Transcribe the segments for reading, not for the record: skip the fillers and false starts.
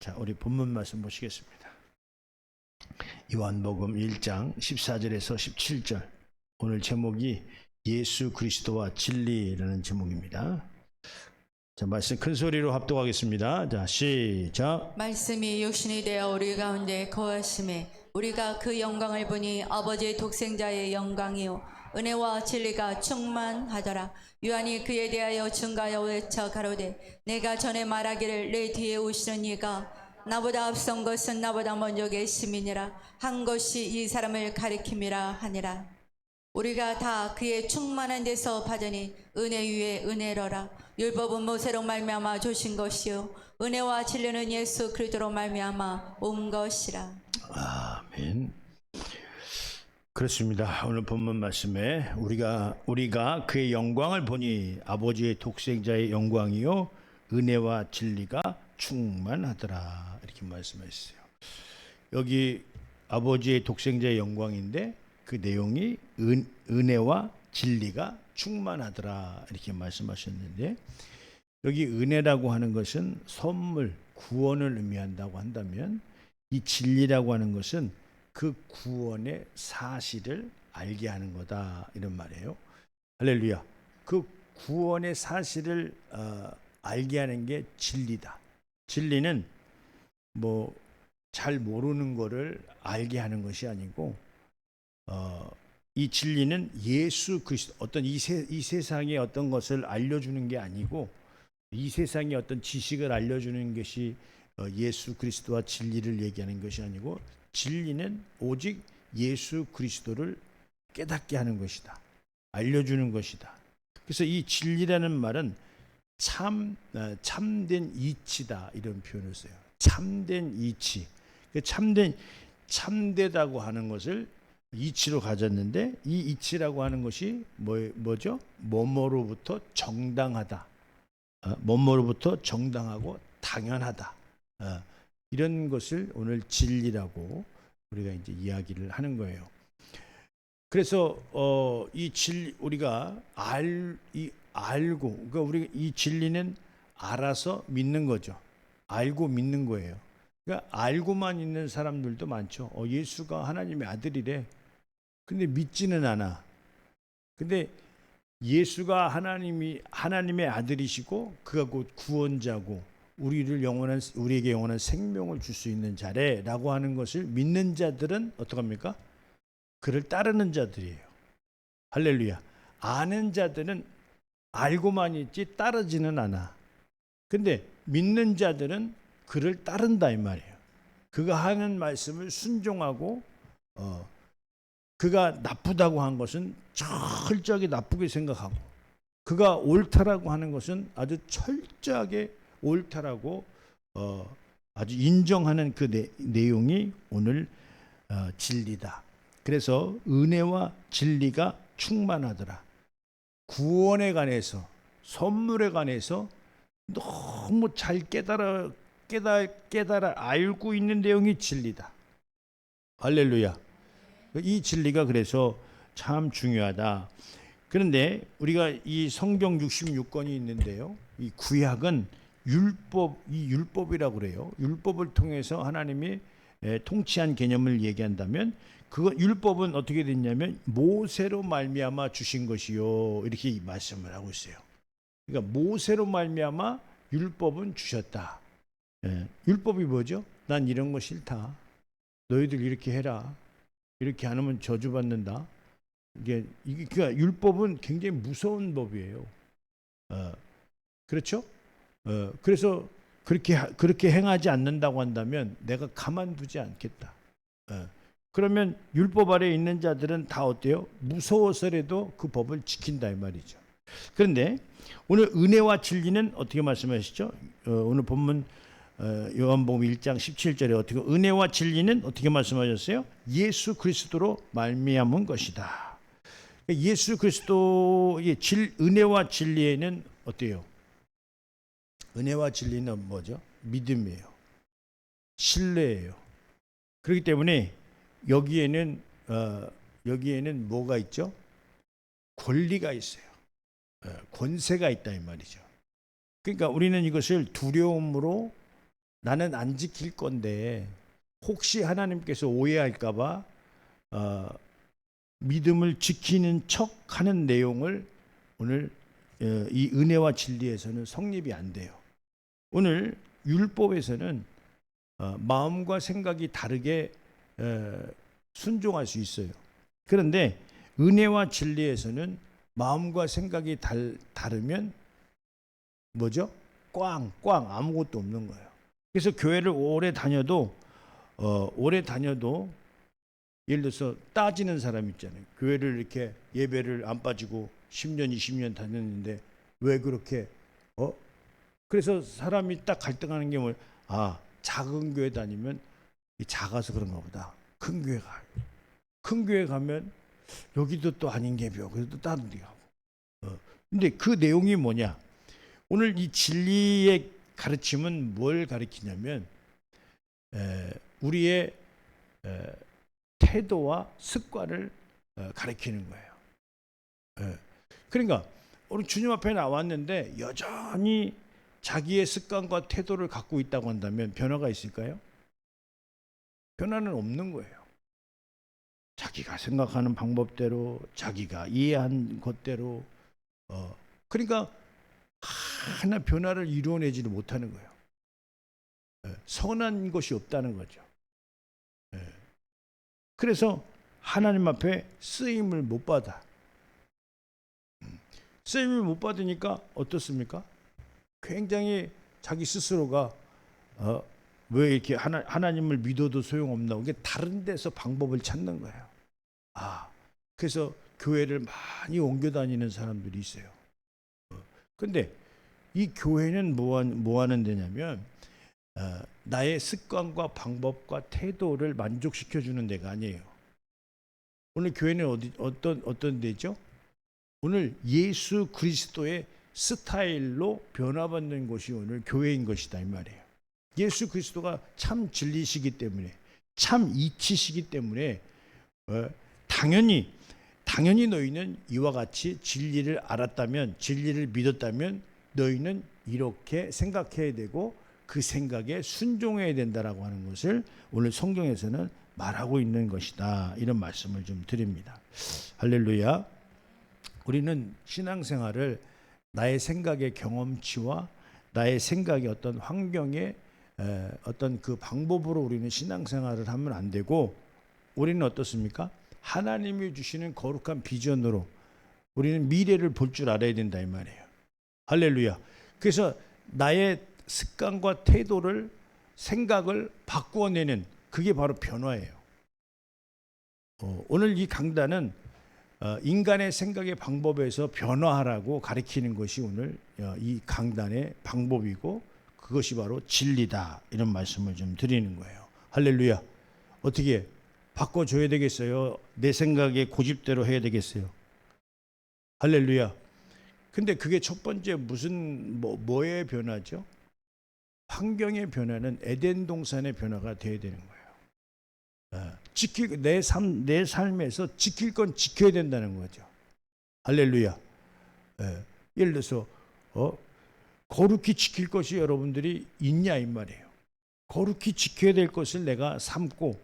자, 우리 본문 말씀 보시겠습니다. 요한복음 1장 14절에서 17절. 오늘 제목이 예수 그리스도와 진리라는 제목입니다. 자, 말씀 큰 소리로 합독하겠습니다. 자, 시작. 말씀이 육신이 되어 우리 가운데 거하심에 우리가 그 영광을 보니 아버지의 독생자의 영광이요 은혜와 진리가 충만하더라. 요한이 그에 대하여 증가하여 외쳐 가로되 내가 전에 말하기를 내 뒤에 오시는 이가 나보다 앞선 것은 나보다 먼저 계심이니라 한 것이 이 사람을 가리킴이라 하니라. 우리가 다 그의 충만한 데서 받으니 은혜 위에 은혜로라. 율법은 모세로 말미암아 주신 것이요 은혜와 진리는 예수 그리스도로 말미암아 온 것이라. 아멘. 그렇습니다. 오늘 본문 말씀에 우리가 그의 영광을 보니 아버지의 독생자의 영광이요 은혜와 진리가 충만하더라, 이렇게 말씀하셨어요. 여기 아버지의 독생자의 영광인데 그 내용이 은혜와 진리가 충만하더라, 이렇게 말씀하셨는데, 여기 은혜라고 하는 것은 선물, 구원을 의미한다고 한다면, 이 진리라고 하는 것은 그 구원의 사실을 알게 하는 거다, 이런 말이에요. 할렐루야. 그 구원의 사실을 알게 하는 게 진리다. 진리는 뭐 잘 모르는 거를 알게 하는 것이 아니고, 이 진리는 예수 그리스도, 어떤 이 세상의 어떤 것을 알려주는 게 아니고, 이 세상의 어떤 지식을 알려주는 것이 예수 그리스도와 진리를 얘기하는 것이 아니고, 진리는 오직 예수 그리스도를 깨닫게 하는 것이다, 알려주는 것이다. 그래서 이 진리라는 말은 참된 이치다, 이런 표현을 써요. 참된 이치. 참되다고 하는 것을 이치로 가졌는데, 이 이치라고 하는 것이 뭐죠? 뭐뭐로부터 정당하다, 뭐뭐로부터 정당하고 당연하다, 이런 것을 오늘 진리라고 우리가 이제 이야기를 하는 거예요. 그래서 이 진리, 우리가 알고, 그러니까 우리 이 진리는 알아서 믿는 거죠. 알고 믿는 거예요. 그러니까 알고만 있는 사람들도 많죠. 예수가 하나님의 아들이래. 근데 믿지는 않아. 근데 예수가 하나님의 아들이시고 그가 곧 구원자고 우리에게 영원한 생명을 줄 수 있는 자래라고 하는 것을 믿는 자들은 어떡합니까? 그를 따르는 자들이에요. 할렐루야. 아는 자들은 알고만 있지 따르지는 않아. 근데 믿는 자들은 그를 따른다, 이 말이에요. 그가 하는 말씀을 순종하고, 그가 나쁘다고 한 것은 철저하게 나쁘게 생각하고, 그가 옳다라고 하는 것은 아주 철저하게 옳다라고 아주 인정하는 그 내용이 오늘 진리다. 그래서 은혜와 진리가 충만하더라. 구원에 관해서, 선물에 관해서 너무 잘 깨달아 알고 있는 내용이 진리다. 할렐루야. 이 진리가 그래서 참 중요하다. 그런데 우리가 이 성경 66권이 있는데요, 이 구약은 율법이라고 그래요. 율법을 통해서 하나님이 통치한 개념을 얘기한다면, 그 율법은 어떻게 됐냐면 모세로 말미암아 주신 것이요, 이렇게 말씀을 하고 있어요. 그러니까 모세로 말미암아 율법은 주셨다. 율법이 뭐죠? 난 이런 거 싫다, 너희들 이렇게 해라, 이렇게 안 하면 저주받는다. 그러니까 율법은 굉장히 무서운 법이에요. 그렇죠? 그래서 그렇게 행하지 않는다고 한다면 내가 가만두지 않겠다. 그러면 율법 아래에 있는 자들은 다 어때요? 무서워서라도 그 법을 지킨다, 이 말이죠. 그런데 오늘 은혜와 진리는 어떻게 말씀하시죠? 오늘 본문 요한복음 1장 17절에 어떻게, 은혜와 진리는 어떻게 말씀하셨어요? 예수 그리스도로 말미암은 것이다. 예수 그리스도의 은혜와 진리에는 어때요? 은혜와 진리는 뭐죠? 믿음이에요. 신뢰예요. 그렇기 때문에 여기에는 뭐가 있죠? 권리가 있어요. 권세가 있다, 이 말이죠. 그러니까 우리는 이것을 두려움으로 나는 안 지킬 건데 혹시 하나님께서 오해할까봐 믿음을 지키는 척하는 내용을 오늘 이 은혜와 진리에서는 성립이 안 돼요. 오늘 율법에서는 마음과 생각이 다르게 순종할 수 있어요. 그런데 은혜와 진리에서는 마음과 생각이 다르면 뭐죠? 꽝 아무것도 없는 거예요. 그래서 교회를 오래 다녀도 예를 들어서 따지는 사람 있잖아요. 교회를 이렇게 예배를 안 빠지고 10년 20년 다녔는데 왜 그렇게 그래서 사람이 딱 갈등하는 게 뭐예요? 작은 교회 다니면 작아서 그런가 보다. 큰 교회 가면 여기도 또 아닌 게벼. 그래서 또 다른 데 가고. 근데 그 내용이 뭐냐? 오늘 이 진리의 가르침은 뭘 가르치냐면 우리의 태도와 습관을 가르치는 거예요. 그러니까 오늘 주님 앞에 나왔는데 여전히 자기의 습관과 태도를 갖고 있다고 한다면 변화가 있을까요? 변화는 없는 거예요. 자기가 생각하는 방법대로, 자기가 이해한 것대로, 그러니까 하나 변화를 이루어내지를 못하는 거예요. 선한 것이 없다는 거죠. 그래서 하나님 앞에 쓰임을 못 받아. 쓰임을 못 받으니까 어떻습니까? 굉장히 자기 스스로가 왜 이렇게 하나님을 믿어도 소용없나? 이게 다른 데서 방법을 찾는 거예요. 그래서 교회를 많이 옮겨 다니는 사람들이 있어요. 근데 이 교회는 뭐 하는 데냐면 나의 습관과 방법과 태도를 만족시켜 주는 데가 아니에요. 오늘 교회는 어떤 데죠? 오늘 예수 그리스도의 스타일로 변화받는 곳이 오늘 교회인 것이다 이 말이에요. 예수 그리스도가 참 진리시기 때문에, 참 이치시기 때문에 당연히 너희는 이와 같이 진리를 알았다면, 진리를 믿었다면 너희는 이렇게 생각해야 되고 그 생각에 순종해야 된다라고 하는 것을 오늘 성경에서는 말하고 있는 것이다. 이런 말씀을 좀 드립니다. 할렐루야. 우리는 신앙생활을 나의 생각의 경험치와 나의 생각의 어떤 환경의 어떤 그 방법으로 우리는 신앙생활을 하면 안 되고, 우리는 어떻습니까? 하나님이 주시는 거룩한 비전으로 우리는 미래를 볼 줄 알아야 된다 이 말이에요. 할렐루야. 그래서 나의 습관과 태도를, 생각을 바꾸어내는 그게 바로 변화예요. 오늘 이 강단은 인간의 생각의 방법에서 변화하라고 가르치는 것이 오늘 이 강단의 방법이고, 그것이 바로 진리다 이런 말씀을 좀 드리는 거예요. 할렐루야. 어떻게 바꿔줘야 되겠어요? 내 생각의 고집대로 해야 되겠어요? 할렐루야. 근데 그게 첫 번째 뭐의 변화죠? 환경의 변화는 에덴 동산의 변화가 돼야 되는 거예요. 내 삶에서 지킬 건 지켜야 된다는 거죠. 할렐루야. 예를 들어서 거룩히 지킬 것이 여러분들이 있냐 이 말이에요. 거룩히 지켜야 될 것을 내가 삼고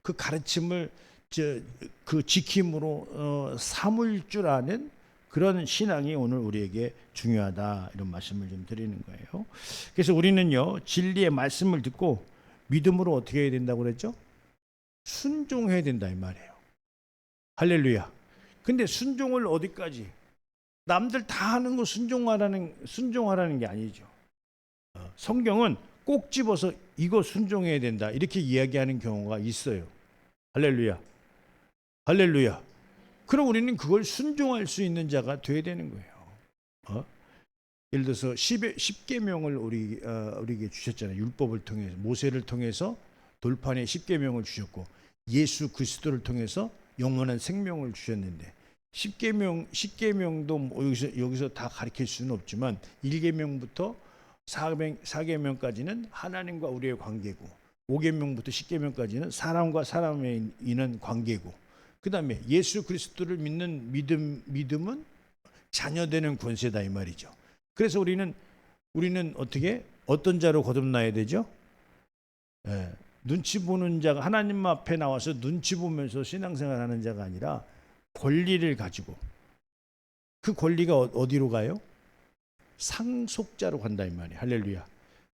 그 가르침을 그 지킴으로 삼을 줄 아는 그런 신앙이 오늘 우리에게 중요하다 이런 말씀을 좀 드리는 거예요. 그래서 우리는요 진리의 말씀을 듣고 믿음으로 어떻게 해야 된다고 그랬죠? 순종해야 된다 이 말이에요. 할렐루야. 근데 순종을 어디까지? 남들 다 하는 거 순종하라는 게 아니죠. 성경은 꼭 집어서 이거 순종해야 된다 이렇게 이야기하는 경우가 있어요. 할렐루야. 할렐루야. 그럼 우리는 그걸 순종할 수 있는 자가 돼야 되는 거예요. 예를 들어서 10계명을 우리에게 주셨잖아요. 율법을 통해서, 모세를 통해서 돌판에 10계명을 주셨고, 예수 그리스도를 통해서 영원한 생명을 주셨는데, 10계명도 여기서 다 가르칠 수는 없지만 1계명부터 4계명까지는 하나님과 우리의 관계고, 5계명부터 10계명까지는 사람과 사람에 있는 관계고, 그 다음에 예수 그리스도를 믿는 믿음은 자녀되는 권세다 이 말이죠. 그래서 우리는 어떻게 어떤 자로 거듭나야 되죠? 눈치 보는 자가 하나님 앞에 나와서 눈치 보면서 신앙생활하는 자가 아니라 권리를 가지고 그 권리가 어디로 가요? 상속자로 간다 이 말이에요. 할렐루야.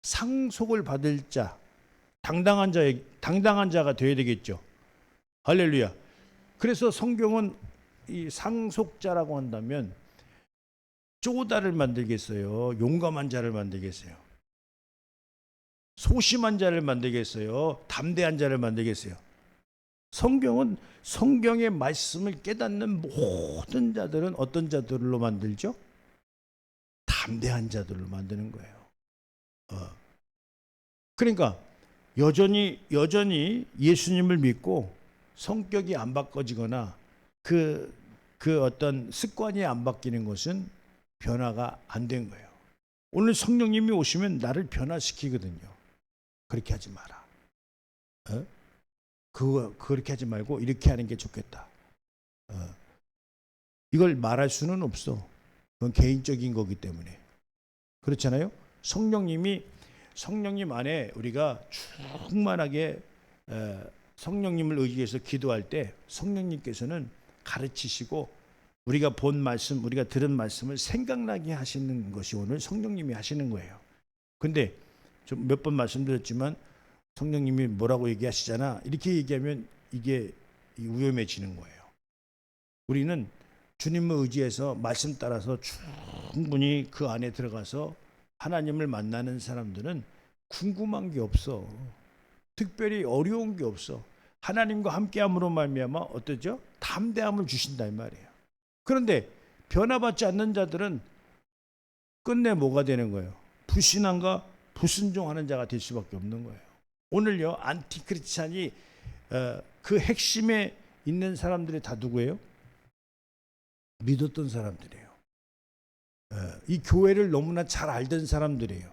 상속을 받을 자, 당당한 자가 되어야 되겠죠. 할렐루야. 그래서 성경은 이 상속자라고 한다면 쪼다를 만들겠어요? 용감한 자를 만들겠어요? 소심한 자를 만들겠어요? 담대한 자를 만들겠어요? 성경은 성경의 말씀을 깨닫는 모든 자들은 어떤 자들로 만들죠? 담대한 자들로 만드는 거예요. 그러니까 여전히 예수님을 믿고 성격이 안 바꿔지거나 그 어떤 습관이 안 바뀌는 것은 변화가 안 된 거예요. 오늘 성령님이 오시면 나를 변화시키거든요. 그렇게 하지 마라. 그렇게 하지 말고 이렇게 하는 게 좋겠다. 이걸 말할 수는 없어. 그건 개인적인 거기 때문에. 그렇잖아요. 성령님 안에 우리가 충만하게 성령님을 의지해서 기도할 때 성령님께서는 가르치시고 우리가 본 말씀, 우리가 들은 말씀을 생각나게 하시는 것이 오늘 성령님이 하시는 거예요. 근데 좀 몇 번 말씀드렸지만 성령님이 뭐라고 얘기하시잖아. 이렇게 얘기하면 이게 위험해지는 거예요. 우리는 주님을 의지해서 말씀 따라서 충분히 그 안에 들어가서 하나님을 만나는 사람들은 궁금한 게 없어. 특별히 어려운 게 없어. 하나님과 함께함으로 말미암아 어떠죠? 담대함을 주신다 이 말이에요. 그런데 변화받지 않는 자들은 끝내 뭐가 되는 거예요? 불신앙과 불순종하는 자가 될 수밖에 없는 거예요. 오늘요 안티크리스찬이 그 핵심에 있는 사람들이 다 누구예요? 믿었던 사람들이에요. 이 교회를 너무나 잘 알던 사람들이에요.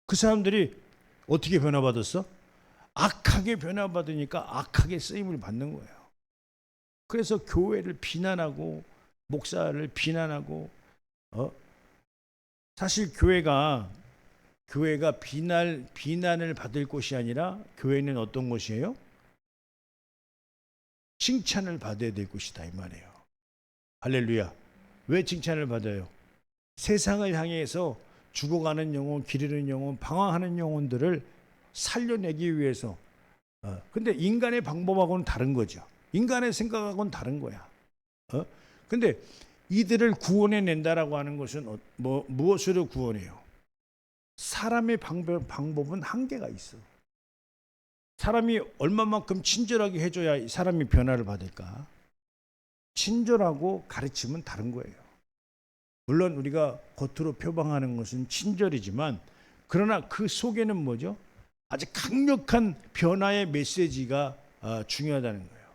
그 사람들이 어떻게 변화받았어? 악하게 변화받으니까 악하게 쓰임을 받는 거예요. 그래서 교회를 비난하고 목사를 비난하고 사실 교회가 비난을 받을 곳이 아니라 교회는 어떤 곳이에요? 칭찬을 받아야 될 곳이다 이 말이에요. 할렐루야. 왜 칭찬을 받아요? 세상을 향해서 죽어가는 영혼, 기르는 영혼, 방황하는 영혼들을 살려내기 위해서. 근데 인간의 방법하고는 다른 거죠. 인간의 생각하고는 다른 거야. 근데 이들을 구원해낸다라고 하는 것은 무엇으로 구원해요? 사람의 방법은 한계가 있어. 사람이 얼마만큼 친절하게 해줘야 사람이 변화를 받을까? 친절하고 가르침은 다른 거예요. 물론 우리가 겉으로 표방하는 것은 친절이지만 그러나 그 속에는 뭐죠? 아주 강력한 변화의 메시지가 중요하다는 거예요.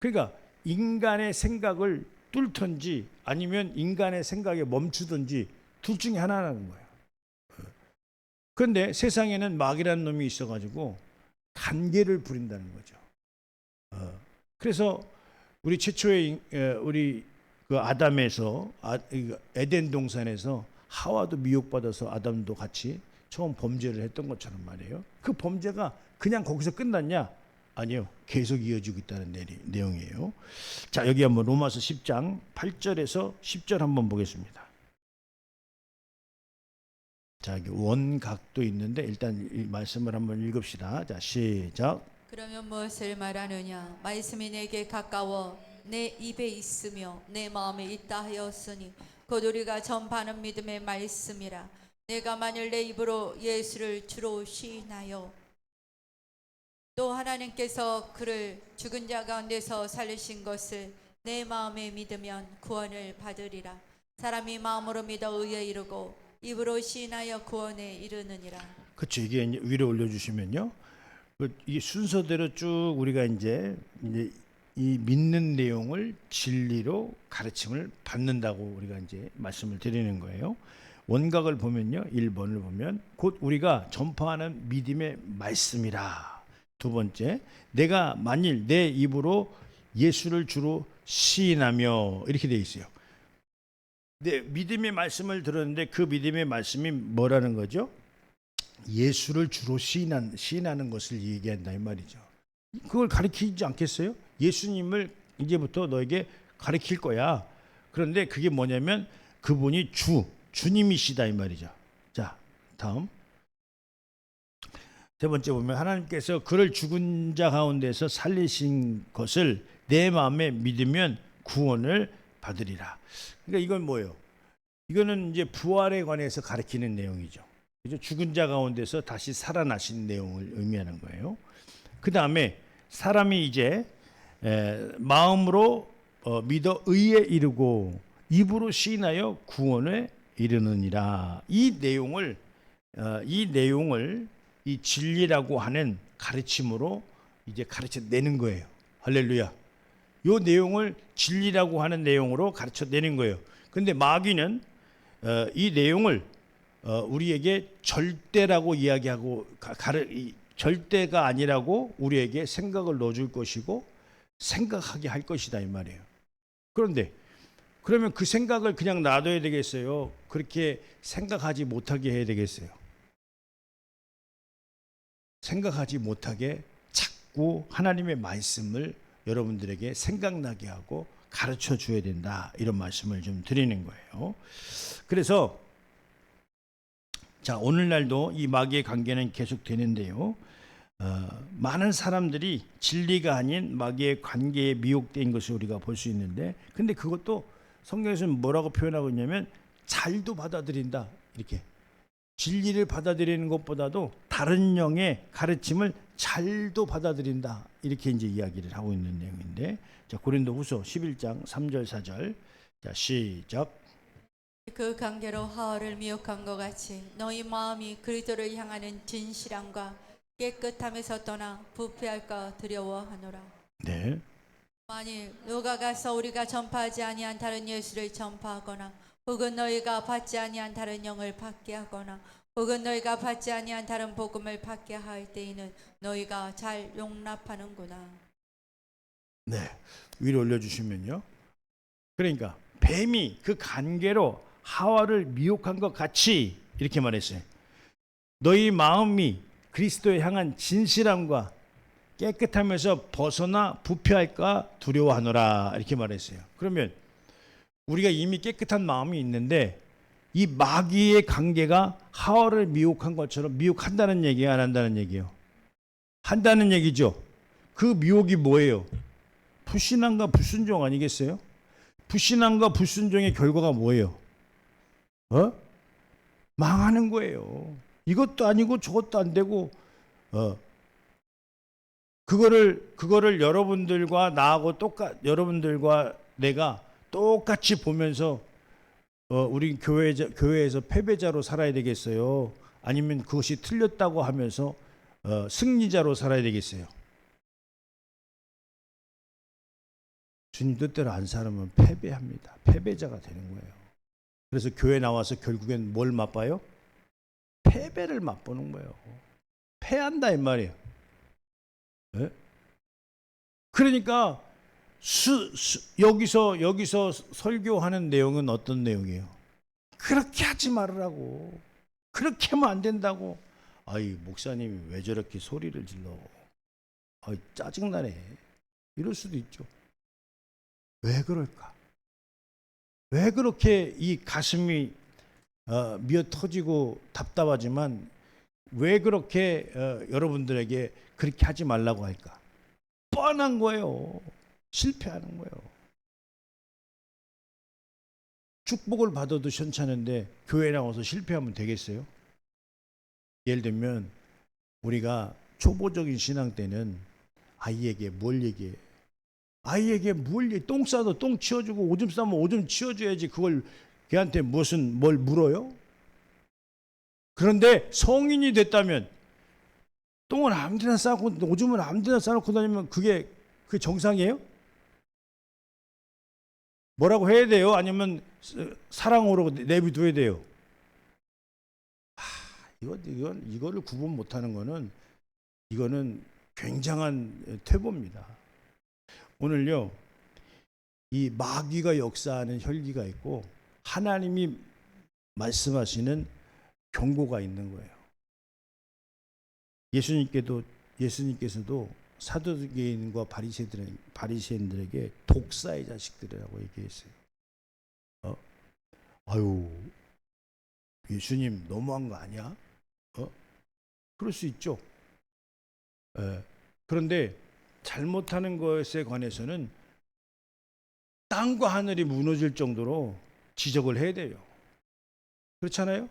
그러니까 인간의 생각을 뚫든지 아니면 인간의 생각에 멈추든지 둘 중에 하나라는 거예요. 그런데 세상에는 마귀라는 놈이 있어가지고 간계를 부린다는 거죠. 그래서 우리 최초의 우리 그 아담에서 에덴 동산에서 하와도 미혹받아서 아담도 같이 처음 범죄를 했던 것처럼 말이에요. 그 범죄가 그냥 거기서 끝났냐? 아니요. 계속 이어지고 있다는 내용이에요. 자, 여기 한번 로마서 10장 8절에서 10절 한번 보겠습니다. 자, 여기 원각도 있는데 일단 이 말씀을 한번 읽읍시다. 자, 시작. 그러면 무엇을 말하느냐? 말씀이 내게 가까워 내 입에 있으며 내 마음에 있다 하였으니 곧 우리가 전파하는 믿음의 말씀이라. 내가 만일 내 입으로 예수를 주로 시인하여 또 하나님께서 그를 죽은 자 가운데서 살리신 것을 내 마음에 믿으면 구원을 받으리라. 사람이 마음으로 믿어 의에 이르고 입으로 시인하여 구원에 이르느니라. 그렇죠. 이게 이제 위로 올려주시면요. 이 순서대로 쭉 우리가 이제 이 믿는 내용을 진리로 가르침을 받는다고 우리가 이제 말씀을 드리는 거예요. 원각을 보면요. 1번을 보면 곧 우리가 전파하는 믿음의 말씀이라. 두 번째, 내가 만일 내 입으로 예수를 주로 시인하며 이렇게 돼 있어요. 네, 믿음의 말씀을 들었는데 그 믿음의 말씀이 뭐라는 거죠? 예수를 주로 시인하는 것을 얘기한다 이 말이죠. 그걸 가르치지 않겠어요? 예수님을 이제부터 너에게 가르칠 거야. 그런데 그게 뭐냐면 그분이 주님이시다 이 말이죠. 자, 다음 세 번째 보면 하나님께서 그를 죽은 자 가운데서 살리신 것을 내 마음에 믿으면 구원을 받으리라. 그러니까 이건 뭐예요? 이거는 이제 부활에 관해서 가르치는 내용이죠. 그죠? 죽은 자 가운데서 다시 살아나신 내용을 의미하는 거예요. 그 다음에 사람이 이제 마음으로 믿어 의에 이르고 입으로 시인하여 구원에 이르느니라. 이 내용을 이 진리라고 하는 가르침으로 이제 가르쳐내는 거예요. 할렐루야. 이 내용을 진리라고 하는 내용으로 가르쳐내는 거예요. 근데 마귀는 이 내용을 우리에게 절대라고 이야기하고 절대가 아니라고 우리에게 생각을 넣어줄 것이고 생각하게 할 것이다 이 말이에요. 그런데 그러면 그 생각을 그냥 놔둬야 되겠어요? 그렇게 생각하지 못하게 해야 되겠어요? 생각하지 못하게 자꾸 하나님의 말씀을 여러분들에게 생각나게 하고 가르쳐 줘야 된다. 이런 말씀을 좀 드리는 거예요. 그래서 자, 오늘날도 이 마귀의 관계는 계속 되는데요. 많은 사람들이 진리가 아닌 마귀의 관계에 미혹된 것을 우리가 볼 수 있는데, 근데 그것도 성경에서는 뭐라고 표현하고 있냐면 잘도 받아들인다. 이렇게 진리를 받아들이는 것보다도 다른 영의 가르침을 잘도 받아들인다. 이렇게 이제 이야기를 하고 있는 내용인데, 자, 고린도후서 11장 3절 4절. 자, 시작. 그 관계로 하와를 미혹한 것 같이 너희 마음이 그리스도를 향하는 진실함과 깨끗함에서 떠나 부패할까 두려워하노라. 네. 만일 누가 가서 우리가 전파하지 아니한 다른 예수를 전파하거나 혹은 너희가 받지 아니한 다른 영을 받게 하거나 혹은 너희가 받지 아니한 다른 복음을 받게 할 때에는 너희가 잘 용납하는구나. 네. 위로 올려주시면요. 그러니까 뱀이 그 관계로 하와를 미혹한 것 같이 이렇게 말했어요. 너희 마음이 그리스도에 향한 진실함과 깨끗함에서 벗어나 부패할까 두려워하노라. 이렇게 말했어요. 그러면 우리가 이미 깨끗한 마음이 있는데 이 마귀의 관계가 하와를 미혹한 것처럼 미혹한다는 얘기예요, 안 한다는 얘기예요? 한다는 얘기죠. 그 미혹이 뭐예요? 불신앙과 불순종 아니겠어요? 불신앙과 불순종의 결과가 뭐예요? 망하는 거예요. 이것도 아니고 저것도 안 되고 그거를 여러분들과 나하고 여러분들과 내가 똑같이 보면서 우리 교회에서 패배자로 살아야 되겠어요? 아니면 그것이 틀렸다고 하면서 승리자로 살아야 되겠어요? 주님 뜻대로 안 살면 패배합니다. 패배자가 되는 거예요. 그래서 교회 나와서 결국엔 뭘 맛봐요? 패배를 맛보는 거예요. 패한다 이 말이에요. 네? 그러니까 여기서 설교하는 내용은 어떤 내용이에요? 그렇게 하지 말으라고. 그렇게 하면 안 된다고. 아이, 목사님이 왜 저렇게 소리를 질러? 아이, 짜증나네. 이럴 수도 있죠. 왜 그럴까? 왜 그렇게 이 가슴이 미어 터지고 답답하지만 왜 그렇게 여러분들에게 그렇게 하지 말라고 할까? 뻔한 거예요. 실패하는 거예요. 축복을 받아도 시원찮은데 교회 나와서 실패하면 되겠어요? 예를 들면 우리가 초보적인 신앙 때는 아이에게 뭘 얘기해? 아이에게 똥 싸도 똥 치워주고 오줌 싸면 오줌 치워줘야지 그걸 걔한테 뭘 물어요? 그런데 성인이 됐다면 똥을 아무데나 싸고 오줌을 아무데나 싸놓고 다니면 그게 정상이에요? 뭐라고 해야 돼요? 아니면 사랑으로 내비둬야 돼요? 이거를 구분 못하는 거는 이거는 굉장한 퇴보입니다. 오늘요, 이 마귀가 역사하는 혈기가 있고 하나님이 말씀하시는 경고가 있는 거예요. 예수님께서도 사두개인과 바리새인들에게 독사의 자식들이라고 얘기했어요. 아유, 예수님 너무한 거 아니야? 그럴 수 있죠. 그런데 잘못하는 것에 관해서는 땅과 하늘이 무너질 정도로 지적을 해야 돼요. 그렇잖아요?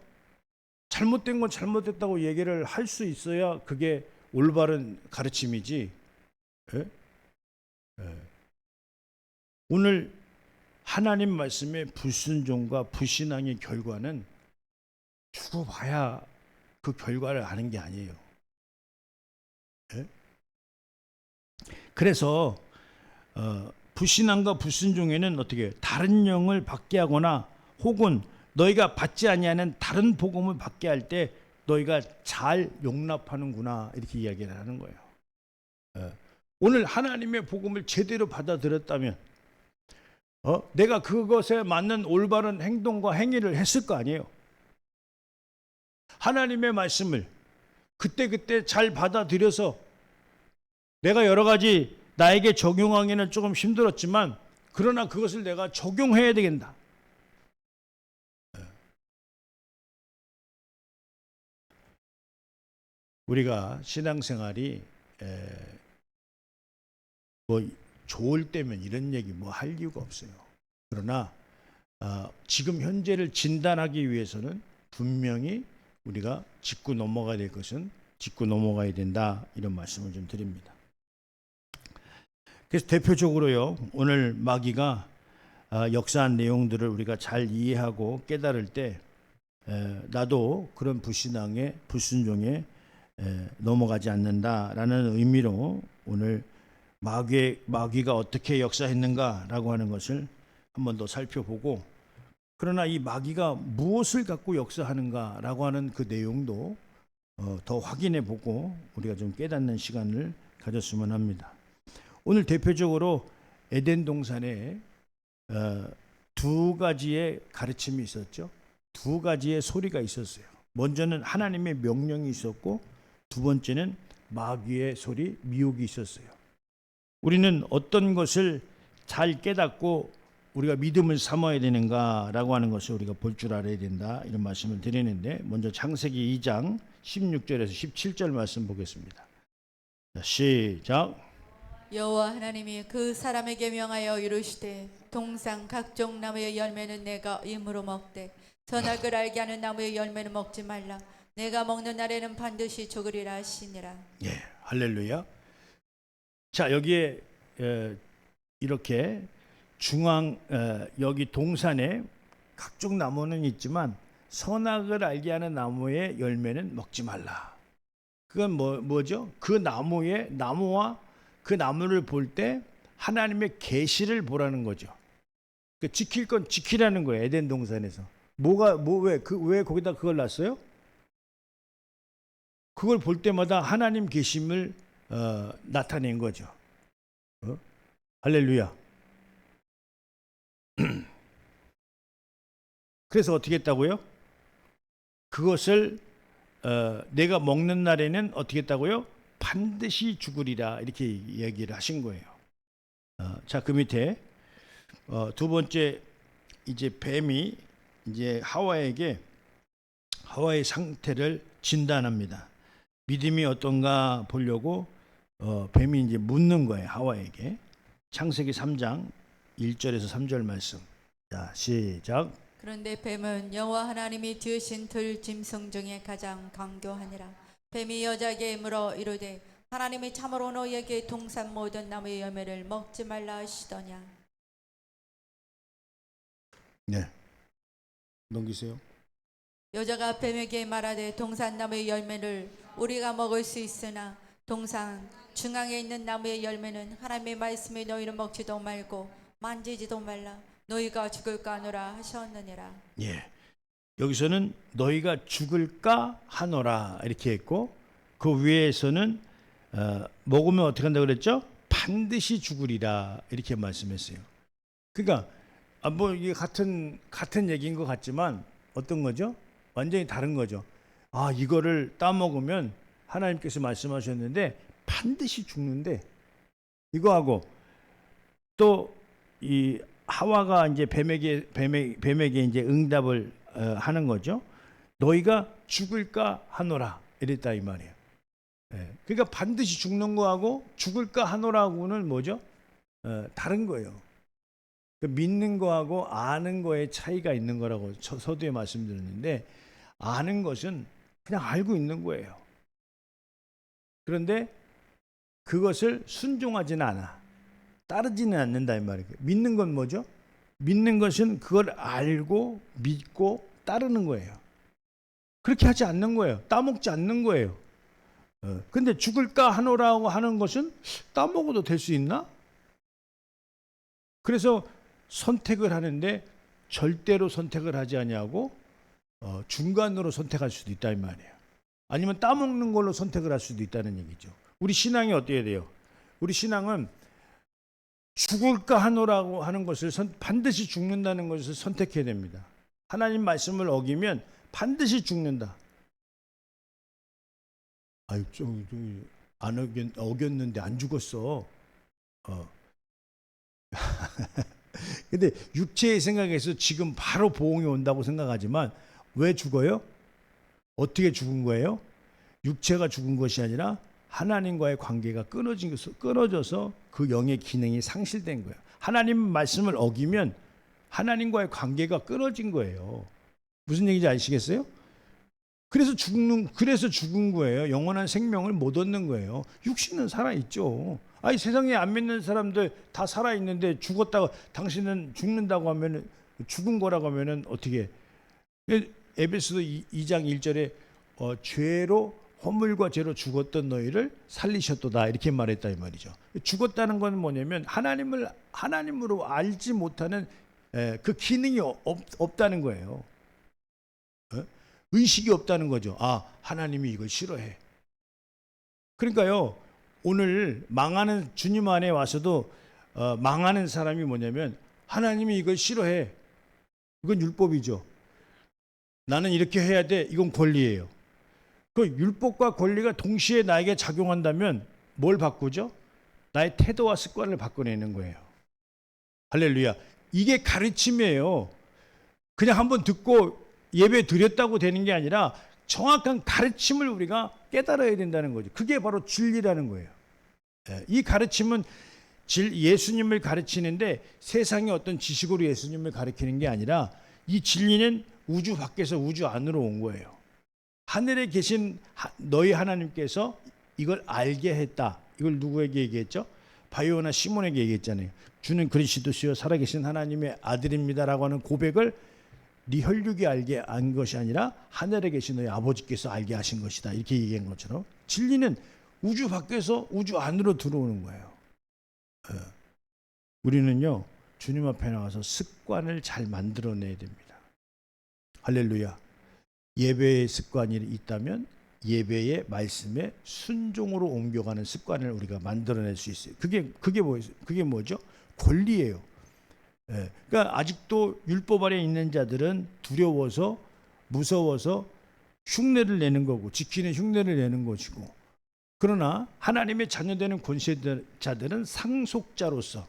잘못된 건 잘못됐다고 얘기를 할 수 있어야 그게 올바른 가르침이지. 오늘 하나님 말씀의 불순종과 불신앙의 결과는 죽어봐야 그 결과를 아는 게 아니에요. 그래서 불신앙과 불순종에는 어떻게 다른 영을 받게 하거나 혹은 너희가 받지 아니하는 다른 복음을 받게 할 때 너희가 잘 용납하는구나 이렇게 이야기를 하는 거예요. 오늘 하나님의 복음을 제대로 받아들였다면 내가 그것에 맞는 올바른 행동과 행위를 했을 거 아니에요. 하나님의 말씀을 그때그때 잘 받아들여서 내가 여러 가지 나에게 적용하기는 조금 힘들었지만 그러나 그것을 내가 적용해야 되겠다. 우리가 신앙생활이 뭐 좋을 때면 이런 얘기 뭐 할 이유가 없어요. 그러나 지금 현재를 진단하기 위해서는 분명히 우리가 짚고 넘어가야 될 것은 짚고 넘어가야 된다, 이런 말씀을 좀 드립니다. 그래서 대표적으로요, 오늘 마귀가 역사한 내용들을 우리가 잘 이해하고 깨달을 때 나도 그런 불신앙에 불순종에 넘어가지 않는다라는 의미로 오늘 마귀가 어떻게 역사했는가라고 하는 것을 한 번 더 살펴보고, 그러나 이 마귀가 무엇을 갖고 역사하는가라고 하는 그 내용도 더 확인해 보고 우리가 좀 깨닫는 시간을 가졌으면 합니다. 오늘 대표적으로 에덴 동산에 두 가지의 가르침이 있었죠. 두 가지의 소리가 있었어요. 먼저는 하나님의 명령이 있었고, 두 번째는 마귀의 소리, 미혹이 있었어요. 우리는 어떤 것을 잘 깨닫고 우리가 믿음을 삼아야 되는가라고 하는 것을 우리가 볼 줄 알아야 된다, 이런 말씀을 드리는데, 먼저 창세기 2장 16절에서 17절 말씀 보겠습니다. 자, 시작. 여호와 하나님이 그 사람에게 명하여 이르시되 동산 각종 나무의 열매는 내가 임으로 먹되 선악을 알게 하는 나무의 열매는 먹지 말라. 내가 먹는 날에는 반드시 죽으리라 하시니라. 예, 할렐루야. 자, 여기에 이렇게 여기 동산에 각종 나무는 있지만 선악을 알게 하는 나무의 열매는 먹지 말라. 그건 뭐죠? 그 나무와 그 나무를 볼 때 하나님의 계시를 보라는 거죠. 그 지킬 건 지키라는 거예요. 에덴 동산에서 왜 거기다 그걸 놨어요? 그걸 볼 때마다 하나님 계심을 나타낸 거죠. 할렐루야. 그래서 어떻게 했다고요? 그것을 내가 먹는 날에는 어떻게 했다고요? 반드시 죽으리라, 이렇게 얘기를 하신 거예요. 자, 그 밑에 두 번째, 이제 뱀이 이제 하와의 상태를 진단합니다. 믿음이 어떤가 보려고 뱀이 이제 묻는 거예요, 하와에게. 창세기 3장 1절에서 3절 말씀. 자, 시작. 그런데 뱀은 여호와 하나님이 지으신 들 짐승 중에 가장 강교하니라. 뱀이 여자에게 물어 이르되 하나님이 참으로 너희에게 동산 모든 나무의 열매를 먹지 말라 하시더냐. 네, 넘기세요. 여자가 뱀에게 말하되 동산 나무의 열매를 우리가 먹을 수 있으나 동산 중앙에 있는 나무의 열매는 하나님의 말씀이 너희를 먹지도 말고 만지지도 말라. 너희가 죽을까 하노라 하셨느니라. 예, 여기서는 너희가 죽을까 하노라 이렇게 했고, 그 위에서는 먹으면 어떻게 한다고 그랬죠? 반드시 죽으리라 이렇게 말씀했어요. 그러니까 뭐 이게 같은 얘기인 것 같지만 어떤 거죠? 완전히 다른 거죠. 이거를 따먹으면 하나님께서 말씀하셨는데 반드시 죽는데, 이거하고 또 이 하와가 이제 뱀에게 이제 응답을 하는 거죠. 너희가 죽을까 하노라 이랬다 이 말이에요. 그러니까 반드시 죽는 거하고 죽을까 하노라고는 뭐죠? 다른 거예요. 믿는 거하고 아는 거에 차이가 있는 거라고 서두에 말씀드렸는데, 아는 것은 그냥 알고 있는 거예요. 그런데 그것을 순종하지는 않아. 따르지는 않는다 이 말이에요. 믿는 건 뭐죠? 믿는 것은 그걸 알고 믿고 따르는 거예요. 그렇게 하지 않는 거예요. 따먹지 않는 거예요. 근데 죽을까 하노라고 하는 것은 따먹어도 될 수 있나? 그래서 선택을 하는데 절대로 선택을 하지 아니하고 중간으로 선택할 수도 있다 이 말이에요. 아니면 따먹는 걸로 선택을 할 수도 있다는 얘기죠. 우리 신앙이 어떻게 돼요? 우리 신앙은 죽을까 하노라고 하는 것을 반드시 죽는다는 것을 선택해야 됩니다. 하나님 말씀을 어기면 반드시 죽는다. 아유, 안 어겼는데 안 죽었어. 근데 육체의 생각에서 지금 바로 보응이 온다고 생각하지만 왜 죽어요? 어떻게 죽은 거예요? 육체가 죽은 것이 아니라 하나님과의 관계가 끊어져서 그 영의 기능이 상실된 거예요. 하나님 말씀을 어기면 하나님과의 관계가 끊어진 거예요. 무슨 얘기인지 아시겠어요? 그래서 죽은 거예요. 영원한 생명을 못 얻는 거예요. 육신은 살아있죠. 아니, 세상에 안 믿는 사람들 다 살아있는데 죽었다고, 당신은 죽는다고 하면, 죽은 거라고 하면 어떻게? 에베소서 2장 1절에 허물과 죄로 죽었던 너희를 살리셨도다 이렇게 말했다 이 말이죠. 죽었다는 건 뭐냐면 하나님으로 알지 못하는 그 기능이 없다는 거예요. 의식이 없다는 거죠. 아, 하나님이 이걸 싫어해. 그러니까요, 오늘 망하는, 주님 안에 와서도 망하는 사람이 뭐냐면 하나님이 이걸 싫어해. 이건 율법이죠. 나는 이렇게 해야 돼. 이건 권리예요. 그 율법과 권리가 동시에 나에게 작용한다면 뭘 바꾸죠? 나의 태도와 습관을 바꿔내는 거예요. 할렐루야. 이게 가르침이에요. 그냥 한번 듣고 예배 드렸다고 되는 게 아니라 정확한 가르침을 우리가 깨달아야 된다는 거죠. 그게 바로 진리라는 거예요. 이 가르침은 예수님을 가르치는데 세상의 어떤 지식으로 예수님을 가르치는 게 아니라 이 진리는 우주 밖에서 우주 안으로 온 거예요. 하늘에 계신 너희 하나님께서 이걸 알게 했다. 이걸 누구에게 얘기했죠? 바요나 시몬에게 얘기했잖아요. 주는 그리스도시요 살아계신 하나님의 아들입니다라고 하는 고백을 네 혈육이 알게 한 것이 아니라 하늘에 계신 너희 아버지께서 알게 하신 것이다. 이렇게 얘기한 것처럼 진리는 우주 밖에서 우주 안으로 들어오는 거예요. 우리는요, 주님 앞에 나와서 습관을 잘 만들어내야 됩니다. 할렐루야. 예배의 습관이 있다면 예배의 말씀에 순종으로 옮겨가는 습관을 우리가 만들어낼 수 있어요. 그게 뭐죠? 권리예요. 그러니까 아직도 율법 아래 있는 자들은 두려워서, 무서워서 흉내를 내는 거고, 지키는 흉내를 내는 것이고, 그러나 하나님의 자녀되는 권세자들은 상속자로서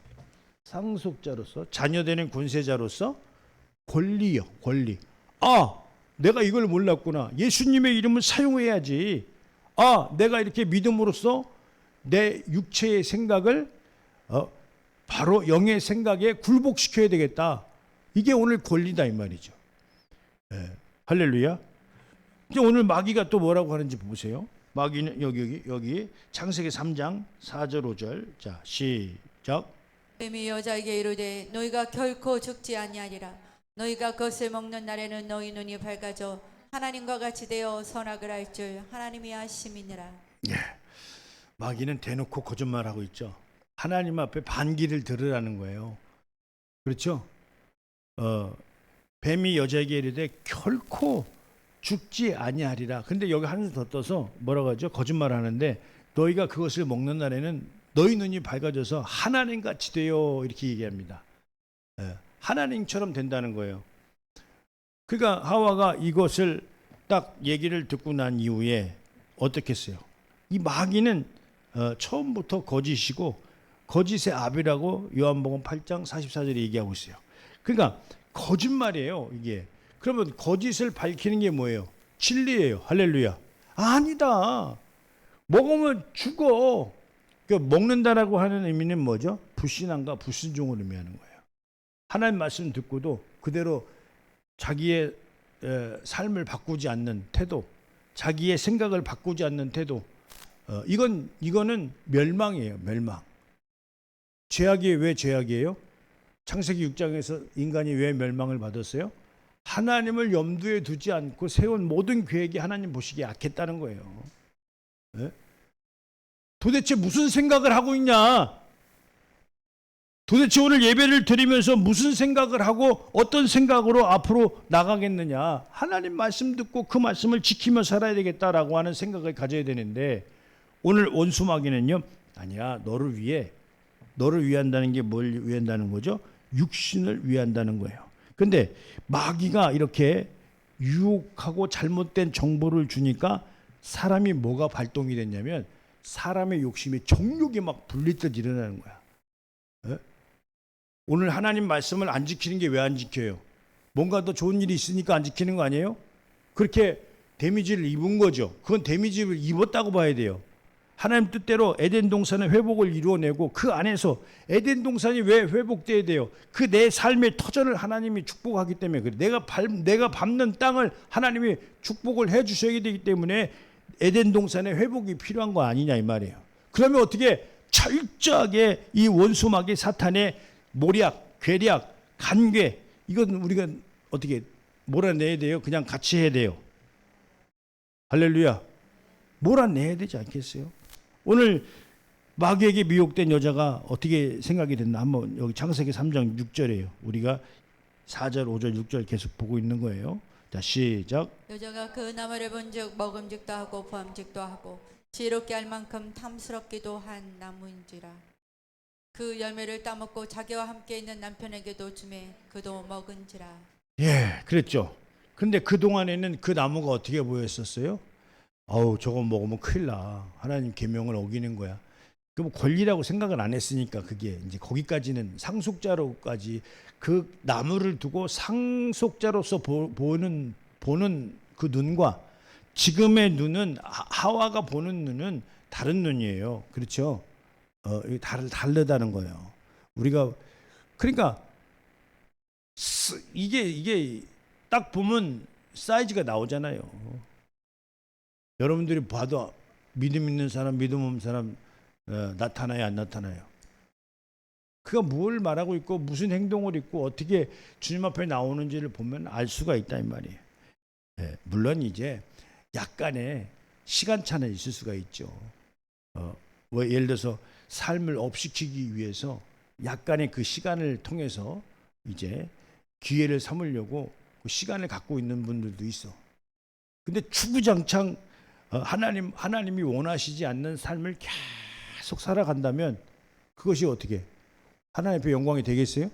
자녀되는 권세자로서 권리. 아, 내가 이걸 몰랐구나. 예수님의 이름을 사용해야지. 아, 내가 이렇게 믿음으로써 내 육체의 생각을 바로 영의 생각에 굴복시켜야 되겠다. 이게 오늘 권리다 이 말이죠. 할렐루야. 이제 오늘 마귀가 또 뭐라고 하는지 보세요. 마귀는 여기 창세기 3장 4절 5절. 자, 시작. 뱀이 여자에게 이르되 너희가 결코 죽지 아니하리라. 너희가 그것을 먹는 날에는 너희 눈이 밝아져 하나님과 같이 되어 선악을 알 줄 하나님이 아심이니라. 예. 마귀는 대놓고 거짓말하고 있죠. 하나님 앞에 반기를 들으라는 거예요. 그렇죠? 뱀이 여자에게 이르되 결코 죽지 아니하리라. 근데 여기 한줄 더 떠서 뭐라고 하죠? 거짓말하는데 너희가 그것을 먹는 날에는 너희 눈이 밝아져서 하나님같이 되어 이렇게 얘기합니다. 하나님처럼 된다는 거예요. 그러니까 하와가 이것을 딱 얘기를 듣고 난 이후에 어떻게 했어요? 이 마귀는 처음부터 거짓이고 거짓의 아비라고 요한복음 8장 44절에 얘기하고 있어요. 그러니까 거짓말이에요, 이게. 그러면 거짓을 밝히는 게 뭐예요? 진리예요. 할렐루야. 아니다. 먹으면 죽어. 그러니까 먹는다라고 하는 의미는 뭐죠? 불신앙과 불순종을 의미하는 거예요. 하나님 말씀 듣고도 그대로 자기의 삶을 바꾸지 않는 태도, 자기의 생각을 바꾸지 않는 태도, 이거는 멸망이에요. 멸망. 죄악이 왜 죄악이에요? 창세기 6장에서 인간이 왜 멸망을 받았어요? 하나님을 염두에 두지 않고 세운 모든 계획이 하나님 보시기에 악했다는 거예요. 네? 도대체 무슨 생각을 하고 있냐? 도대체 오늘 예배를 드리면서 무슨 생각을 하고 어떤 생각으로 앞으로 나가겠느냐? 하나님 말씀 듣고 그 말씀을 지키며 살아야 되겠다라고 하는 생각을 가져야 되는데, 오늘 원수 마귀는요, 아니야, 너를 위한다는 게 뭘 위한다는 거죠? 육신을 위한다는 거예요. 근데 마귀가 이렇게 유혹하고 잘못된 정보를 주니까 사람이 뭐가 발동이 됐냐면 사람의 욕심이 정욕이 막 불릴 일어나는 거야. 에? 오늘 하나님 말씀을 안 지키는 게 왜 안 지켜요? 뭔가 더 좋은 일이 있으니까 안 지키는 거 아니에요? 그렇게 데미지를 입은 거죠. 그건 데미지를 입었다고 봐야 돼요. 하나님 뜻대로 에덴 동산의 회복을 이루어내고 그 안에서 에덴 동산이 왜 회복돼야 돼요? 그 내 삶의 터전을 하나님이 축복하기 때문에 그래. 내가 밟는 땅을 하나님이 축복을 해 주셔야 되기 때문에 에덴 동산의 회복이 필요한 거 아니냐 이 말이에요. 그러면 어떻게 철저하게 이 원수마귀 사탄의 모략, 괴략, 간괴, 이건 우리가 어떻게 몰아내야 돼요? 그냥 같이 해야 돼요. 할렐루야. 몰아내야 되지 않겠어요? 오늘 마귀에게 미혹된 여자가 어떻게 생각이 됐나 한번 여기 창세기 3장 6절이에요. 우리가 4절, 5절, 6절 계속 보고 있는 거예요. 자, 시작. 여자가 그 나무를 본즉 먹음직도 하고 보암직도 하고 지혜롭게 할 만큼 탐스럽기도 한 나무인지라. 그 열매를 따먹고 자기와 함께 있는 남편에게도 주매 그도 먹은지라. 예, 그랬죠. 근데 그 동안에는 그 나무가 어떻게 보였었어요? 아우, 저거 먹으면 큰일 나. 하나님 계명을 어기는 거야. 그럼 권리라고 생각을 안 했으니까 그게 이제 거기까지는 상속자로까지 그 나무를 두고 상속자로서 보는 그 눈과 지금의 눈은 하와가 보는 눈은 다른 눈이에요. 그렇죠? 다르다는 거예요. 우리가 그러니까 이게 딱 보면 사이즈가 나오잖아요. 여러분들이 봐도 믿음 있는 사람, 믿음 없는 사람 나타나요, 안 나타나요? 그가 뭘 말하고 있고 무슨 행동을 있고 어떻게 주님 앞에 나오는지를 보면 알 수가 있다 이 말이에요. 네, 물론 이제 약간의 시간차는 있을 수가 있죠. 뭐 예를 들어서 삶을 업시키기 위해서 약간의 그 시간을 통해서 이제 기회를 삼으려고 그 시간을 갖고 있는 분들도 있어. 근데 주구장창 하나님이 원하시지 않는 삶을 계속 살아간다면 그것이 어떻게 하나님 앞에 영광이 되겠어요?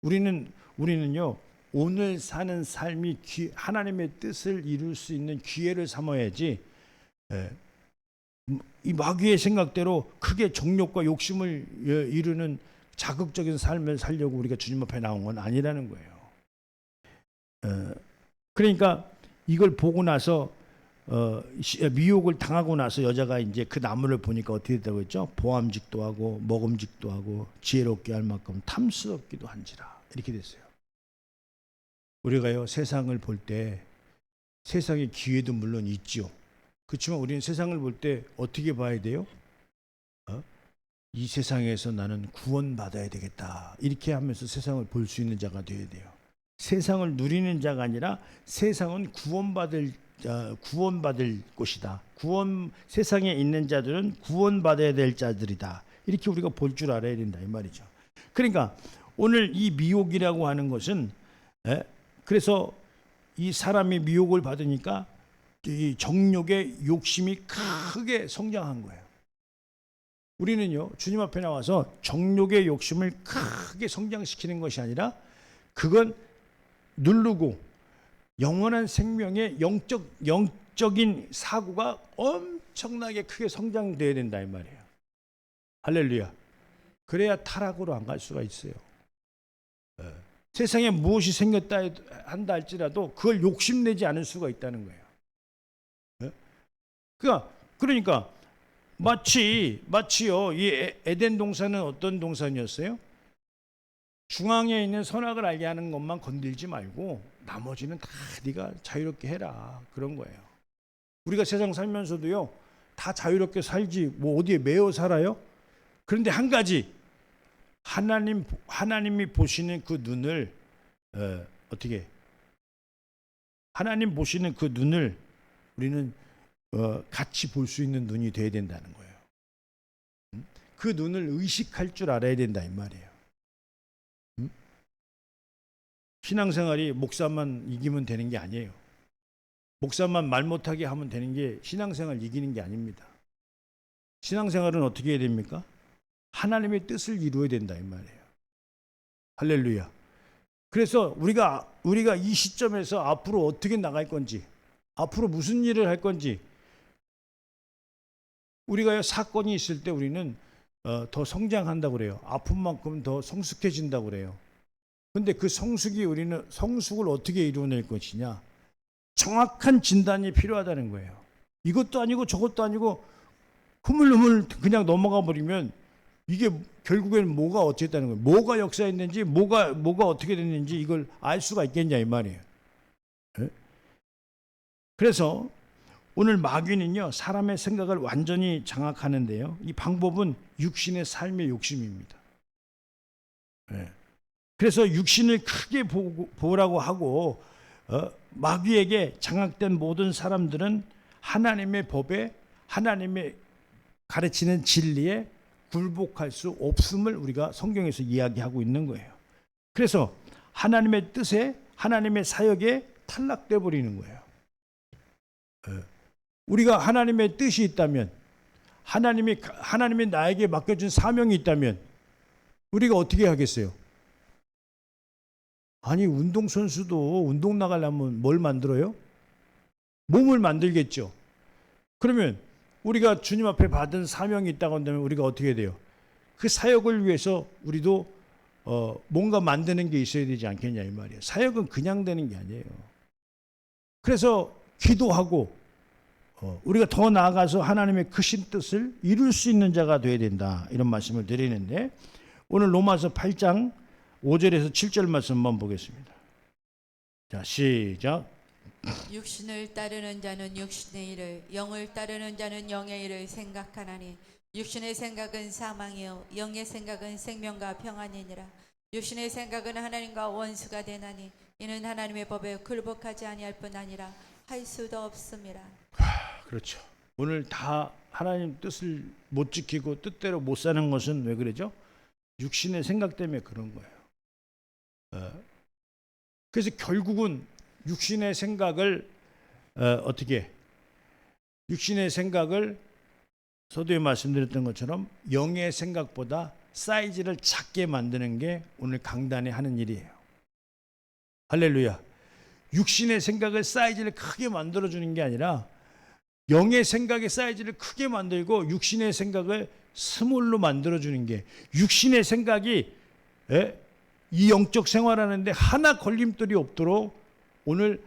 우리는요 오늘 사는 삶이 하나님의 뜻을 이룰 수 있는 기회를 삼아야지. 이 마귀의 생각대로 크게 정욕과 욕심을 이루는 자극적인 삶을 살려고 우리가 주님 앞에 나온 건 아니라는 거예요. 그러니까 이걸 보고 나서 미혹을 당하고 나서 여자가 이제 그 나무를 보니까 어떻게 됐다고 했죠? 보암직도 하고 먹음직도 하고 지혜롭게 할 만큼 탐스럽기도 한지라. 이렇게 됐어요. 우리가요 세상을 볼 때 세상의 기회도 물론 있죠. 그렇지만 우리는 세상을 볼 때 어떻게 봐야 돼요? 이 세상에서 나는 구원받아야 되겠다. 이렇게 하면서 세상을 볼 수 있는 자가 되어야 돼요. 세상을 누리는 자가 아니라 세상은 구원받을 곳이다. 세상에 있는 자들은 구원받아야 될 자들이다. 이렇게 우리가 볼 줄 알아야 된다 이 말이죠. 그러니까 오늘 이 미혹이라고 하는 것은 그래서 이 사람이 미혹을 받으니까 이 정욕의 욕심이 크게 성장한 거예요. 우리는요 주님 앞에 나와서 정욕의 욕심을 크게 성장시키는 것이 아니라 그건 누르고 영원한 생명의 영적인 사고가 엄청나게 크게 성장돼야 된다 이 말이에요. 할렐루야. 그래야 타락으로 안 갈 수가 있어요. 세상에 무엇이 생겼다 한다 할지라도 그걸 욕심내지 않을 수가 있다는 거예요. 그러니까 마치요. 이 에덴 동산은 어떤 동산이었어요? 중앙에 있는 선악을 알게 하는 것만 건들지 말고 나머지는 다 네가 자유롭게 해라, 그런 거예요. 우리가 세상 살면서도요, 다 자유롭게 살지 뭐 어디에 매여 살아요? 그런데 한 가지, 하나님이 보시는 그 눈을 어떻게? 하나님 보시는 그 눈을 우리는 같이 볼 수 있는 눈이 돼야 된다는 거예요. 그 눈을 의식할 줄 알아야 된다 이 말이에요. 신앙생활이 목사만 이기면 되는 게 아니에요. 목사만 말 못하게 하면 되는 게 신앙생활 이기는 게 아닙니다. 신앙생활은 어떻게 해야 됩니까? 하나님의 뜻을 이루어야 된다 이 말이에요. 할렐루야. 그래서 우리가 이 시점에서 앞으로 어떻게 나갈 건지, 앞으로 무슨 일을 할 건지, 우리가 사건이 있을 때 우리는 더 성장한다고 그래요. 아픈 만큼 더 성숙해진다고 그래요. 근데 그 우리는 성숙을 어떻게 이루어낼 것이냐? 정확한 진단이 필요하다는 거예요. 이것도 아니고 저것도 아니고 흐물흐물 그냥 넘어가 버리면 이게 결국에는 뭐가 어쨌다는 거예요. 뭐가 역사했는지, 뭐가 어떻게 됐는지 이걸 알 수가 있겠냐 이 말이에요. 그래서 오늘 마귀는요, 사람의 생각을 완전히 장악하는데요, 이 방법은 육신의 삶의 욕심입니다. 그래서 육신을 크게 보라고 하고 마귀에게 장악된 모든 사람들은 하나님의 법에, 하나님의 가르치는 진리에 굴복할 수 없음을 우리가 성경에서 이야기하고 있는 거예요. 그래서 하나님의 뜻에, 하나님의 사역에 탈락돼 버리는 거예요. 우리가 하나님의 뜻이 있다면, 하나님이 나에게 맡겨준 사명이 있다면 우리가 어떻게 하겠어요? 아니, 운동선수도 운동 나가려면 뭘 만들어요? 몸을 만들겠죠. 그러면 우리가 주님 앞에 받은 사명이 있다고 한다면 우리가 어떻게 해야 돼요? 그 사역을 위해서 우리도 뭔가 만드는 게 있어야 되지 않겠냐 이 말이에요. 사역은 그냥 되는 게 아니에요. 그래서 기도하고 우리가 더 나아가서 하나님의 크신 뜻을 이룰 수 있는 자가 되어야 된다, 이런 말씀을 드리는데, 오늘 로마서 8장 5절에서 7절 말씀 한번 보겠습니다. 자, 시작. 육신을 따르는 자는 육신의 일을, 영을 따르는 자는 영의 일을 생각하나니 육신의 생각은 사망이요 영의 생각은 생명과 평안이니라. 육신의 생각은 하나님과 원수가 되나니 이는 하나님의 법에 굴복하지 아니할 뿐 아니라 할 수도 없음이라. 그렇죠. 오늘 다 하나님 뜻을 못 지키고 뜻대로 못 사는 것은 왜 그러죠? 육신의 생각 때문에 그런 거예요. 그래서 결국은 육신의 생각을 육신의 생각을 서두에 말씀드렸던 것처럼 영의 생각보다 사이즈를 작게 만드는 게 오늘 강단에 하는 일이에요. 할렐루야. 육신의 생각을 사이즈를 크게 만들어주는 게 아니라 영의 생각의 사이즈를 크게 만들고 육신의 생각을 스몰로 만들어주는 게, 육신의 생각이 이 영적 생활하는데 하나 걸림돌이 없도록 오늘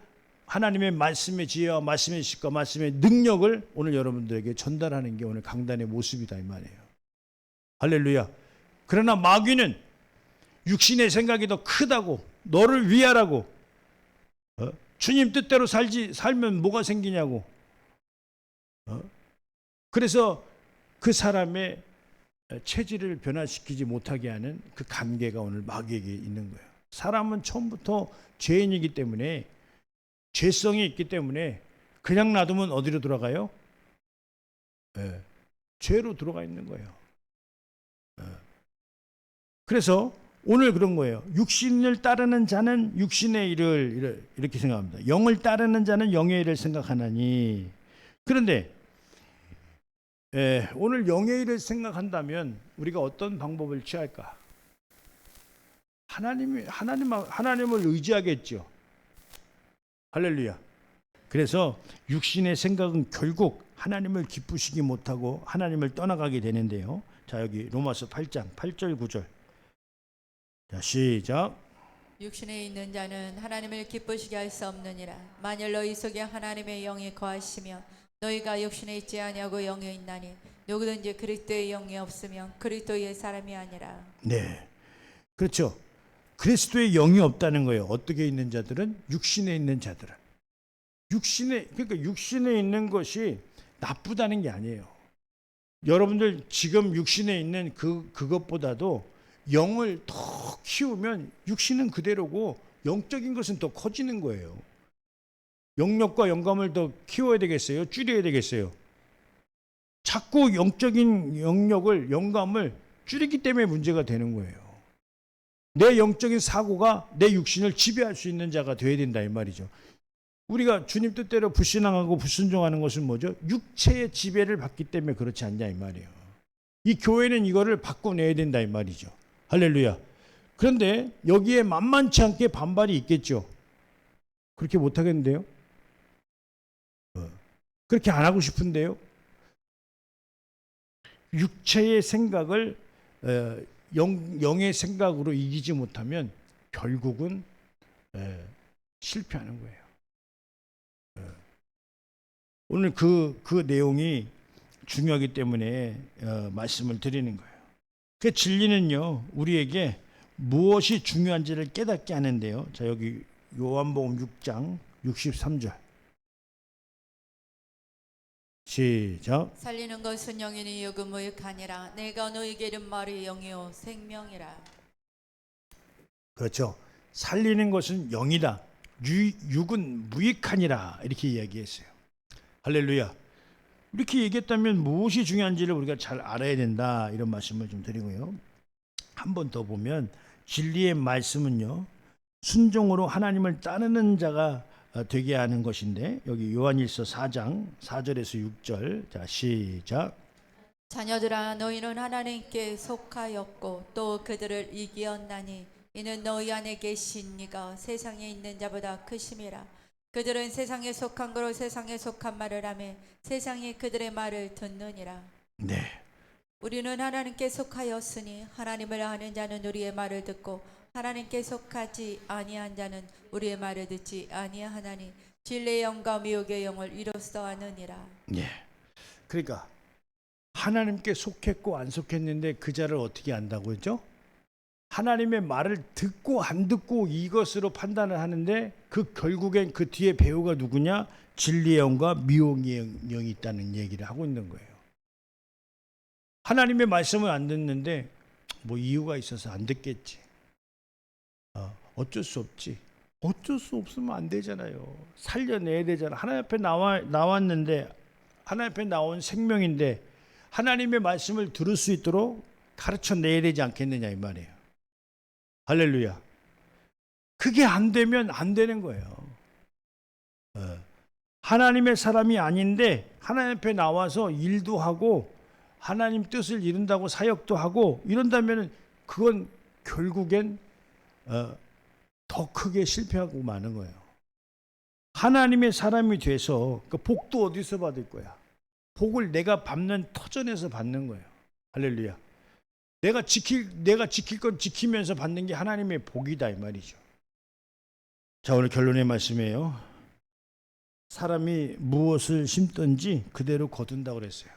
하나님의 말씀의 지혜와 말씀의 지식과 말씀의 능력을 오늘 여러분들에게 전달하는 게 오늘 강단의 모습이다 이 말이에요. 할렐루야. 그러나 마귀는 육신의 생각이 더 크다고, 너를 위하라고, 주님 뜻대로 살면 뭐가 생기냐고, 그래서 그 사람의 체질을 변화시키지 못하게 하는 그 관계가 오늘 마귀에게 있는 거예요. 사람은 처음부터 죄인이기 때문에, 죄성이 있기 때문에 그냥 놔두면 어디로 돌아가요? 죄로 들어가 있는 거예요. 그래서 오늘 그런 거예요. 육신을 따르는 자는 육신의 일을 이렇게 생각합니다. 영을 따르는 자는 영의 일을 생각하나니. 그런데 오늘 영의 일을 생각한다면 우리가 어떤 방법을 취할까? 하나님을 의지하겠죠. 할렐루야. 그래서 육신의 생각은 결국 하나님을 기쁘시기 못하고 하나님을 떠나가게 되는데요. 자, 여기 로마서 8장 8절 9절. 자, 시작. 육신에 있는 자는 하나님을 기쁘시게 할 수 없느니라. 만일 너희 속에 하나님의 영이 거하시면 너희가 육신에 있지 아니하고 영에 있나니 누구든지 그리스도의 영이 없으면 그리스도의 사람이 아니라. 네, 그렇죠. 그리스도의 영이 없다는 거예요. 어떻게 있는 자들은? 육신에 있는 자들은. 그러니까 육신에 있는 것이 나쁘다는 게 아니에요. 여러분들 지금 육신에 있는 그것보다도 영을 더 키우면 육신은 그대로고 영적인 것은 더 커지는 거예요. 영력과 영감을 더 키워야 되겠어요? 줄여야 되겠어요? 자꾸 영적인 영력을, 영감을 줄이기 때문에 문제가 되는 거예요. 내 영적인 사고가 내 육신을 지배할 수 있는 자가 되어야 된다 이 말이죠. 우리가 주님 뜻대로 불신앙하고 불순종하는 것은 뭐죠? 육체의 지배를 받기 때문에 그렇지 않냐 이 말이에요. 이 교회는 이거를 바꿔내야 된다 이 말이죠. 할렐루야. 그런데 여기에 만만치 않게 반발이 있겠죠. 그렇게 못하겠는데요? 그렇게 안 하고 싶은데요? 육체의 생각을 영의 생각으로 이기지 못하면 결국은 실패하는 거예요. 오늘 그 내용이 중요하기 때문에 말씀을 드리는 거예요. 그 진리는요, 우리에게 무엇이 중요한지를 깨닫게 하는데요. 자, 여기 요한복음 6장 63절. 시작. 살리는 것은 영이니 육은 무익하니라. 내가 너희에게 이른 말이 영이요 생명이라. 그렇죠. 살리는 것은 영이다. 육은 무익하니라. 이렇게 이야기했어요. 할렐루야. 이렇게 얘기했다면 무엇이 중요한지를 우리가 잘 알아야 된다. 이런 말씀을 좀 드리고요. 한 번 더 보면 진리의 말씀은요, 순종으로 하나님을 따르는 자가 되게 하는 것인데, 여기 요한일서 4장 4절에서 6절. 자, 시작. 자녀들아, 너희는 하나님께 속하였고 또 그들을 이기었나니 이는 너희 안에 계신 이가 세상에 있는 자보다 크심이라. 그들은 세상에 속한 거로 세상에 속한 말을 하며 세상이 그들의 말을 듣느니라. 네. 우리는 하나님께 속하였으니 하나님을 아는 자는 우리의 말을 듣고 하나님께 속하지 아니한 자는 우리의 말을 듣지 아니하나니 진리의 영과 미혹의 영을 이로써 아느니라. 네. 그러니까 하나님께 속했고 안 속했는데 그 자를 어떻게 안다고 했죠? 하나님의 말을 듣고 안 듣고 이것으로 판단을 하는데 그 결국엔 그 뒤에 배우가 누구냐? 진리의 영과 미혹의 영이 있다는 얘기를 하고 있는 거예요. 하나님의 말씀을 안 듣는데 뭐 이유가 있어서 안 듣겠지. 어쩔 수 없지. 어쩔 수 없으면 안 되잖아요. 살려내야 되잖아. 하나님 앞에 나왔는데, 하나님 앞에 나온 생명인데 하나님의 말씀을 들을 수 있도록 가르쳐내야 되지 않겠느냐 이 말이에요. 할렐루야. 그게 안 되면 안 되는 거예요. 하나님의 사람이 아닌데 하나님 앞에 나와서 일도 하고 하나님 뜻을 이룬다고 사역도 하고 이런다면 그건 결국엔 더 크게 실패하고 마는 거예요. 하나님의 사람이 돼서 그 복도 어디서 받을 거야? 복을 내가 밟는 터전에서 받는 거예요. 할렐루야. 내가 지킬 건 지키면서 받는 게 하나님의 복이다 이 말이죠. 자, 오늘 결론의 말씀이에요. 사람이 무엇을 심든지 그대로 거둔다고 그랬어요.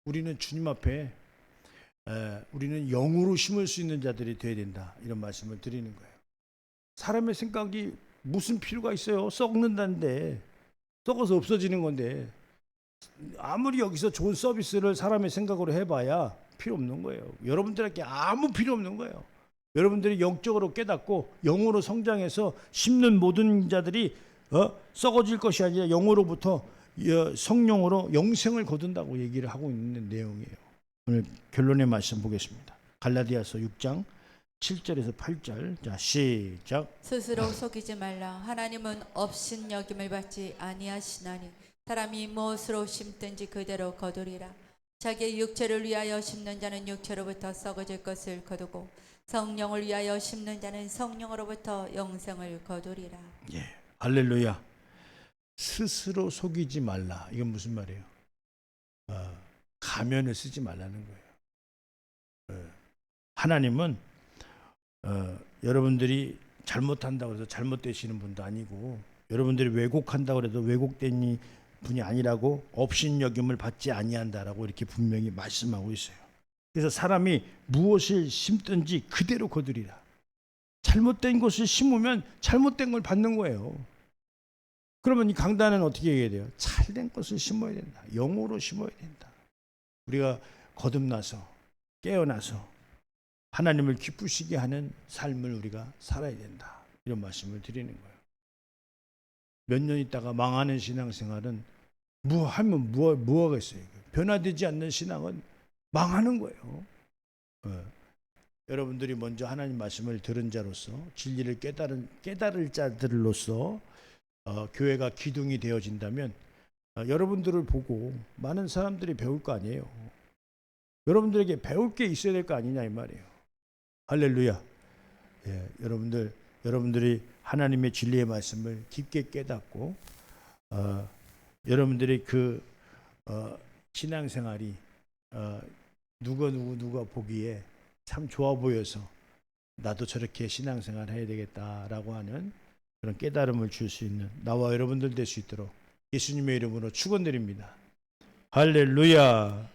우리는 주님 앞에 우리는 영으로 심을 수 있는 자들이 되어야 된다. 이런 말씀을 드리는 거예요. 사람의 생각이 무슨 필요가 있어요? 썩는다는데, 썩어서 없어지는 건데 아무리 여기서 좋은 서비스를 사람의 생각으로 해봐야 필요 없는 거예요. 여러분들에게 아무 필요 없는 거예요. 여러분들이 영적으로 깨닫고 영으로 성장해서 심는 모든 자들이 썩어질 것이 아니라 영으로부터 성령으로 영생을 거둔다고 얘기를 하고 있는 내용이에요. 오늘 결론의 말씀 보겠습니다. 갈라디아서 6장 7절에서 8절. 자, 시작. 스스로 속이지 말라. 하나님은 업신 여김을 받지 아니하시나니 사람이 무엇으로 심든지 그대로 거두리라. 자기의 육체를 위하여 심는 자는 육체로부터 썩어질 것을 거두고 성령을 위하여 심는 자는 성령으로부터 영생을 거두리라. 예, 할렐루야. 스스로 속이지 말라. 이건 무슨 말이에요? 가면을 쓰지 말라는 거예요. 하나님은 여러분들이 잘못한다고 해서 잘못되시는 분도 아니고, 여러분들이 왜곡한다고 해도 왜곡된 분이 아니라고 업신여김을 받지 아니한다라고 이렇게 분명히 말씀하고 있어요. 그래서 사람이 무엇을 심든지 그대로 거두리라. 잘못된 것을 심으면 잘못된 걸 받는 거예요. 그러면 이 강단은 어떻게 얘기해야 돼요? 잘된 것을 심어야 된다. 영으로 심어야 된다. 우리가 거듭나서 깨어나서 하나님을 기쁘시게 하는 삶을 우리가 살아야 된다. 이런 말씀을 드리는 거예요. 몇 년 있다가 망하는 신앙생활은 뭐하겠어요? 변화되지 않는 신앙은 망하는 거예요. 여러분들이 먼저 하나님 말씀을 들은 자로서, 진리를 깨달을 자들로서 교회가 기둥이 되어진다면 여러분들을 보고 많은 사람들이 배울 거 아니에요. 여러분들에게 배울 게 있어야 될 거 아니냐 이 말이에요. 할렐루야. 예, 여러분들이 하나님의 진리의 말씀을 깊게 깨닫고 여러분들의 그 신앙생활이 누가 보기에 참 좋아 보여서 나도 저렇게 신앙생활 해야 되겠다라고 하는 그런 깨달음을 줄 수 있는 나와 여러분들 될 수 있도록 예수님의 이름으로 축원드립니다. 할렐루야.